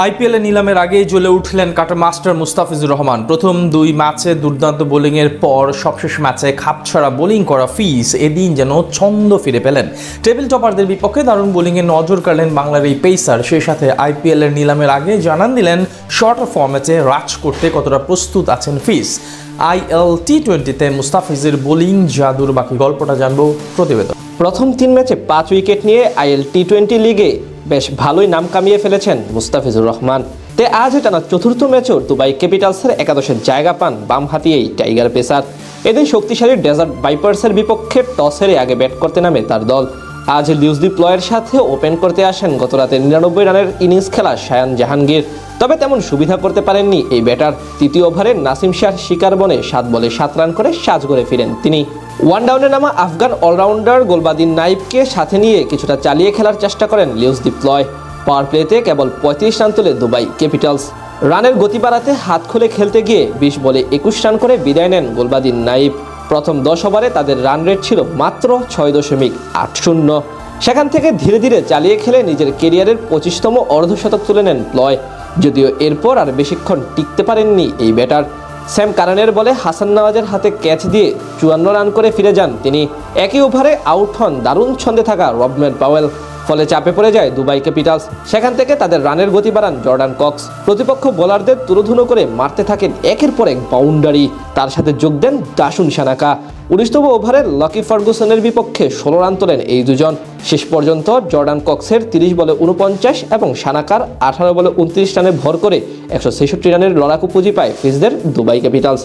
আইপিএলে নিলামের আগেই জ্বলে উঠলেন কাটা মাস্টার মুস্তাফিজুর রহমান। প্রথম দুই ম্যাচে দুর্দান্ত বোলিংয়ের পর সবশেষ ম্যাচে খাপছাড়া বোলিং করা ফিস এদিন যেন ছন্দ ফিরে পেলেন। টেবিল টপারদের বিপক্ষে দারুণ বোলিংয়ে নজর কাড়লেন বাংলার এই পেসার। সেই সাথে আইপিএলের নিলামের আগে জানান দিলেন শর্ট ফরম্যাটে রাজ করতে কতটা প্রস্তুত আছেন ফিস। আইএল টি20তে মুস্তাফিজের বোলিং জাদুর বাকি গল্পটা জানবো প্রতিবেদন। প্রথম 3 ম্যাচে 5 উইকেট নিয়ে আইএল টি20 লিগে বেশ ভালোই নাম কামিয়ে ফেলেছেন মুস্তাফিজুর রহমান। আজ টানা চতুর্থ ম্যাচেও দুবাই ক্যাপিটালসের একাদশের জায়গা পান বামহাতি এই টাইগার পেসার। এদিন শক্তিশালী ডেজার্ট ভাইপার্সের বিপক্ষে টস হেরে আগে ব্যাট করতে নামে তার দল। আজ লিউসদি প্লয়ের সাথে ওপেন করতে আসেন গত রাতে 99 রানের ইনিংস খেলা শায়ান জাহাঙ্গীর। তবে তেমন সুবিধা করতে পারেননি এই ব্যাটার। তৃতীয় ওভারে নাসিম শাহর শিকার বনে 7 বলে 7 রান করে সাজঘরে ফিরেন তিনি। ওয়ান ডাউনে নামা আফগান অলরাউন্ডার গোলবাদিন নাইবকে সাথে নিয়ে কিছুটা চালিয়ে খেলার চেষ্টা করেন লিউসদি প্লয়। পাওয়ার প্লেতে কেবল 35 রান তোলে দুবাই ক্যাপিটালস। রানের গতি বাড়াতে হাত খুলে খেলতে গিয়ে 20 বলে 21 রান করে বিদায় নেন গোলবাদিন নাইব। প্রথম 10 ওভারে তাদের রান রেট ছিল মাত্র 6.80। সেখান থেকে ধীরে ধীরে চালিয়ে খেলে নিজের কেরিয়ারের 25তম অর্ধশতক তুলে নেন প্লয়। যদিও এরপর আর বেশিক্ষণ টিকতে পারেননি এই ব্যাটার। স্যাম কারানের বলে হাসান নওয়াজের হাতে ক্যাচ দিয়ে 54 রান করে ফিরে যান তিনি। একই ওভারে আউট হন দারুণ ছন্দে থাকা রবম্যান পাওয়েল। ফলে চাপে পড়ে যায় দুবাই ক্যাপিটালস। সেখান থেকে তাদের রানের গতি বাড়ান জর্ডান কক্স। প্রতিপক্ষ বোলারদের তুলোধুনো করে মারতে থাকেন একের পর এক বাউন্ডারি। তার সাথে যোগ দেন দাসুন সানাকা। 19তম ওভারে লকি ফার্গুসনের বিপক্ষে 16 রান তোলেন এই দুজন। শেষ পর্যন্ত জর্ডান কক্সের 30 বলে 49 এবং সানাকার 18 বলে 29 রানে ভর করে 166 রানের লড়াকু পুঁজি পায় ফিসদের দুবাই ক্যাপিটালস।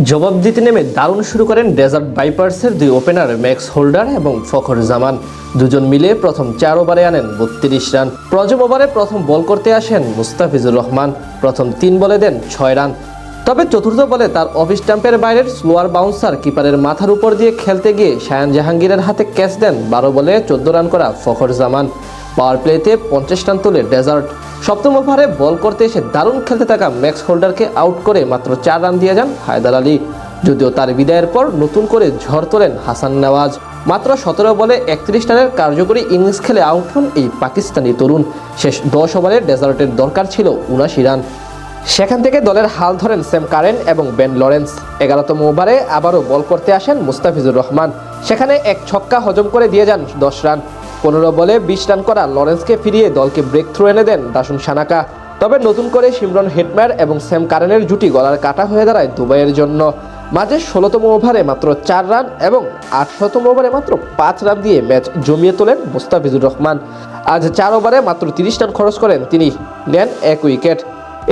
জবাব দিতে নেমে দারুণ শুরু করেন ডেজার্ট ভাইপার্সের দুই ওপেনার ম্যাক্স হোল্ডার এবং ফখর জামান। দুজন মিলে প্রথম 4 ওভারে আনেন 32 রান। প্রথম ওভারে প্রথম বল করতে আসেন মুস্তাফিজুর রহমান। প্রথম 3 বলে দেন 6 রান। তবে চতুর্থ বলে তার অফ স্টাম্পের বাইরের স্লোয়ার বাউন্সার কিপারের মাথার উপর দিয়ে খেলতে গিয়ে শায়ান জাহাঙ্গীরের হাতে ক্যাচ দেন 12 বলে 14 রান করা ফখর জামান। পাওয়ার প্লেতে 50 রান তোলে ডেজার্ট। সপ্তম ওভারে বল করতে এসে দারুণ খেলতে থাকা ম্যাক্স হোল্ডারকে আউট করে মাত্র 4 রান দিয়ে যান হায়দার আলী। যদিও তার বিদায়ের পর নতুন করে ঝড় তোলেন হাসান নওয়াজ। মাত্র 17 বলে 31 রানের কার্যকরী ইনিংস খেলে আউট হন এই পাকিস্তানি তরুণ। শেষ 10 ওভারে ডেজার্টের দরকার ছিল 79 রান। সেখান থেকে দলের হাল ধরেন স্যাম কারেন এবং বেন লরেন্স। 11তম ওভারে আবারও বল করতে আসেন মুস্তাফিজুর রহমান। সেখানে এক ছক্কা হজম করে দিয়ে যান 10 রান। 15 বলে 20 রান করা লরেন্সকে ফিরিয়ে দলকে ব্রেক থ্রু এনে দেন দাসুন সানাকা। তবে নতুন করে শিমরন হেটম্যার এবং স্যাম কারেনের জুটি গলার কাটা হয়ে দাঁড়ায় দুবাইয়ের জন্য। মাঝে 16তম ওভারে মাত্র 4 রান এবং 18তম ওভারে মাত্র 5 রান দিয়ে ম্যাচ জমিয়ে তোলেন মুস্তাফিজুর রহমান। আজ 4 ওভারে মাত্র 30 রান খরচ করেন তিনি, নেন 1 উইকেট।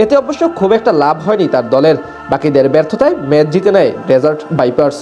এতে অবশ্য খুব একটা লাভ হয়নি তার দলের। বাকিদের ব্যর্থতায় ম্যাচ জিতে নেয় ডেজার্ট ভাইপার্স।